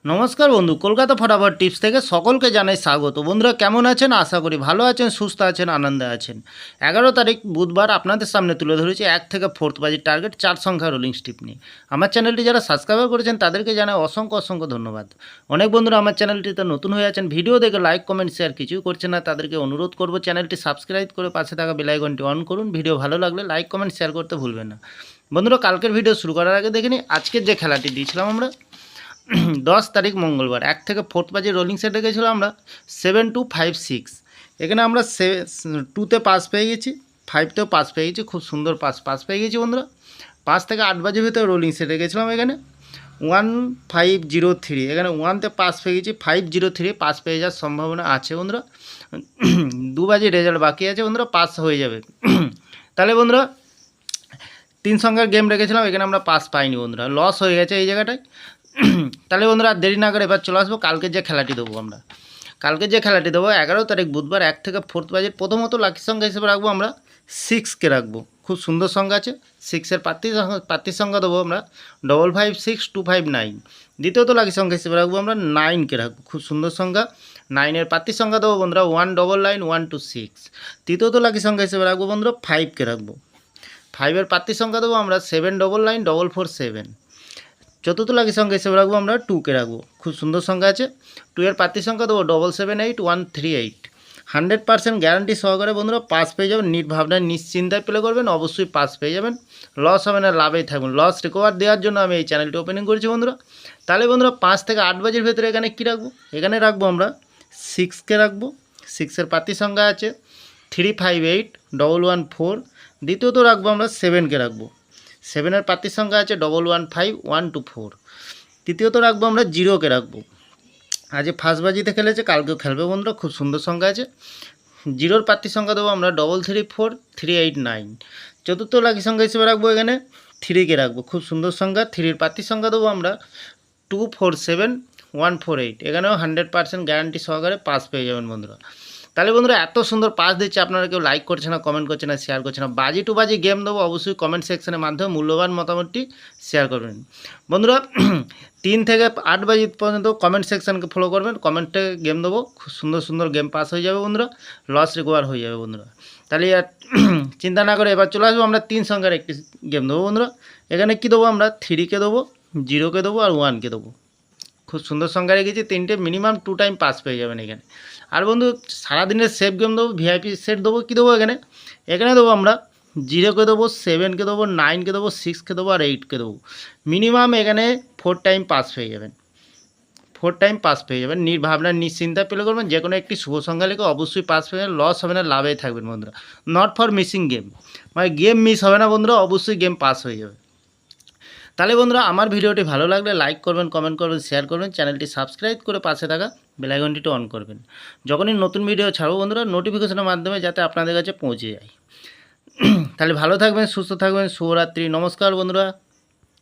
নমস্কার বন্ধু, কলকাতা ফটাফট টিপস থেকে সকলকে জানাই স্বাগত। বন্ধুরা কেমন আছেন? আশা করি ভালো আছেন, সুস্থ আছেন, আনন্দে আছেন। 11 তারিখ বুধবার আপনাদের সামনে তুলে ধরেছি 1 থেকে 4th বাজির টার্গেট 4 সংখ্যা রোলিং স্টিপ নিয়ে। আমার চ্যানেলটি যারা সাবস্ক্রাইব করেছেন তাদেরকে জানাই অসংখ্য অসংখ্য ধন্যবাদ। অনেক বন্ধুরা আমার চ্যানেলটিতে নতুন হয়ে আছেন, ভিডিও দেখে লাইক কমেন্ট শেয়ার কিছুই করছেন না, তাদেরকে অনুরোধ করব চ্যানেলটি সাবস্ক্রাইব করে পাশে থাকা বেল আইকনটি অন করুন। ভিডিও ভালো লাগলে লাইক কমেন্ট শেয়ার করতে ভুলবেন না। বন্ধুরা কালকের ভিডিও শুরু করার আগে দেখে নিই আজকের যে খেলাটি দিয়েছিলাম আমরা 10 তারিখ মঙ্গলবার 1 থেকে 4th বাজে রোলিং সেটে গেছিলাম আমরা 7256। এখানে আমরা 2তে পাস পেয়ে গেছি, 5তেও পাস পেয়ে গেছি, খুব সুন্দর পাস পেয়ে গেছি বন্ধুরা। 5 থেকে 8 বাজের ভিতরে রোলিং সেটে গেছিলাম এখানে 1503, এখানে 1তে পাস পেয়ে গেছি, 503 পাস পেয়ে যাওয়ার সম্ভাবনা আছে বন্ধুরা। 2 বাজে রেজাল্ট বাকি আছে বন্ধুরা, পাস হয়ে যাবে। তাহলে বন্ধুরা 3 সংখ্যার গেম রেখেছিলাম, এখানে আমরা পাস পাইনি বন্ধুরা, লস হয়ে গেছে এই জায়গাটায়। তাহলে বন্ধুরা আর দেরি না করে এবার চলে আসবো কালকে যে খেলাটি দেবো আমরা। কালকে যে খেলাটি দেবো 11 তারিখ বুধবার 1 থেকে 4th বাজে প্রথমত লাকি সংখ্যা হিসেবে রাখবো আমরা 6কে রাখবো, খুব সুন্দর সংখ্যা আছে। 6-এর প্রার্থীর সংখ্যা দেবো আমরা 556259। দ্বিতীয়ত লাকি সংখ্যা হিসেবে রাখবো আমরা 9কে রাখবো, খুব সুন্দর সংখ্যা। 9-এর প্রার্থীর সংখ্যা দেবো বন্ধুরা 199126। তৃতীয়ত লাকি সংখ্যা হিসেবে রাখবো বন্ধুরা 5কে রাখবো। 5-এর প্রার্থীর সংখ্যা দেবো আমরা 799447। চতুর্থ লাকি সংখ্যা হিসেবে রাখবো আমরা 2কে রাখবো, খুব সুন্দর সংখ্যা আছে। 2-এর প্রার্থীর সংখ্যা দেবো 778138। 100% গ্যারান্টি সহকারে বন্ধুরা পাস পেয়ে যাবেন, নির্ভাবনায় নিশ্চিন্তায় প্লে করবেন, অবশ্যই পাস পেয়ে যাবেন, লস হবে না, লাভেই থাকবেন। লস রিকভার দেওয়ার জন্য আমি এই চ্যানেলটি ওপেনিং করেছি বন্ধুরা। তাহলে বন্ধুরা 5 থেকে 8 বাজের ভেতরে এখানে কী রাখবো? এখানে রাখবো আমরা 6কে রাখবো। 6-এর প্রার্থীর সংখ্যা আছে 358114। দ্বিতীয়ত রাখবো আমরা 7কে রাখবো। 7-এর প্রার্থীর সংখ্যা আছে 115124। তৃতীয়ত রাখবো আমরা 0কে রাখবো। আজ ফার্স্ট বাজিতে খেলেছে, কালকেও খেলবে বন্ধুরা, খুব সুন্দর সংখ্যা আছে। 0-র প্রার্থীর সংখ্যা দেবো আমরা 334389। চতুর্থ লাকি সংখ্যা হিসেবে রাখবো এখানে 3কে রাখবো, খুব সুন্দর সংখ্যা। 3-এর প্রার্থীর সংখ্যা দেবো আমরা 247148। এখানেও 100% গ্যারান্টি সহকারে পাস পেয়ে যাবেন বন্ধুরা। তাহলে বন্ধুরা এত সুন্দর পাস দিচ্ছে, আপনারা কেউ লাইক করছে না, কমেন্ট করছে না, শেয়ার করছে না। বাজি টু বাজি গেম দেবো, অবশ্যই কমেন্ট সেকশনের মাধ্যমে মূল্যবান মতামতটি শেয়ার করবেন বন্ধুরা। 3 থেকে 8 বাজি পর্যন্ত কমেন্ট সেকশনকে ফলো করবেন, কমেন্টে গেম দেবো, খুব সুন্দর সুন্দর গেম পাস হয়ে যাবে বন্ধুরা, লস রিকভার হয়ে যাবে বন্ধুরা। তাহলে আর চিন্তা না করে এবার চলে আসবো আমরা 3 সংখ্যার একটি গেম দেবো বন্ধুরা। এখানে কী দেবো আমরা 3কে দেবো, 0কে দেবো আর 1কে দেবো। খুব সুন্দর সংখ্যা রেখেছি, 3টে মিনিমাম 2 টাইম পাস পেয়ে যাবেন এখানে। আর বন্ধু সারাদিনের সেফ গেম দেবো, ভিআইপি সেট দেবো, কী দেবো এখানে? এখানে দেবো আমরা 0কে দেবো, 7কে দেবো, 9কে দেবো, 6কে দেবো আর 8কে দেবো। মিনিমাম এখানে 4 টাইম পাস পেয়ে যাবেন, 4 টাইম পাস পেয়ে যাবেন। নির্ভাবনার নিশ্চিন্তায় প্লে করবেন, যে কোনো একটি শুভ সংখ্যা লিখে অবশ্যই পাস পেয়ে যাবেন, লস হবে না, লাভেই থাকবেন বন্ধুরা। নট ফর মিসিং গেম, মানে গেম মিস হবে না বন্ধুরা, অবশ্যই গেম পাস হয়ে যাবে। তাহলে বন্ধুরা আমার ভিডিওটি ভালো লাগলে লাইক করবেন, কমেন্ট করবেন, শেয়ার করবেন, চ্যানেলটি সাবস্ক্রাইব করে পাশে থাকা বেল আইকনটি অন করবেন। যখনই নতুন ভিডিও ছাড়বো বন্ধুরা নোটিফিকেশনের মাধ্যমে যাতে আপনাদের কাছে পৌঁছে যায়। তাহলে ভালো থাকবেন, সুস্থ থাকবেন, শুভরাত্রি, নমস্কার বন্ধুরা।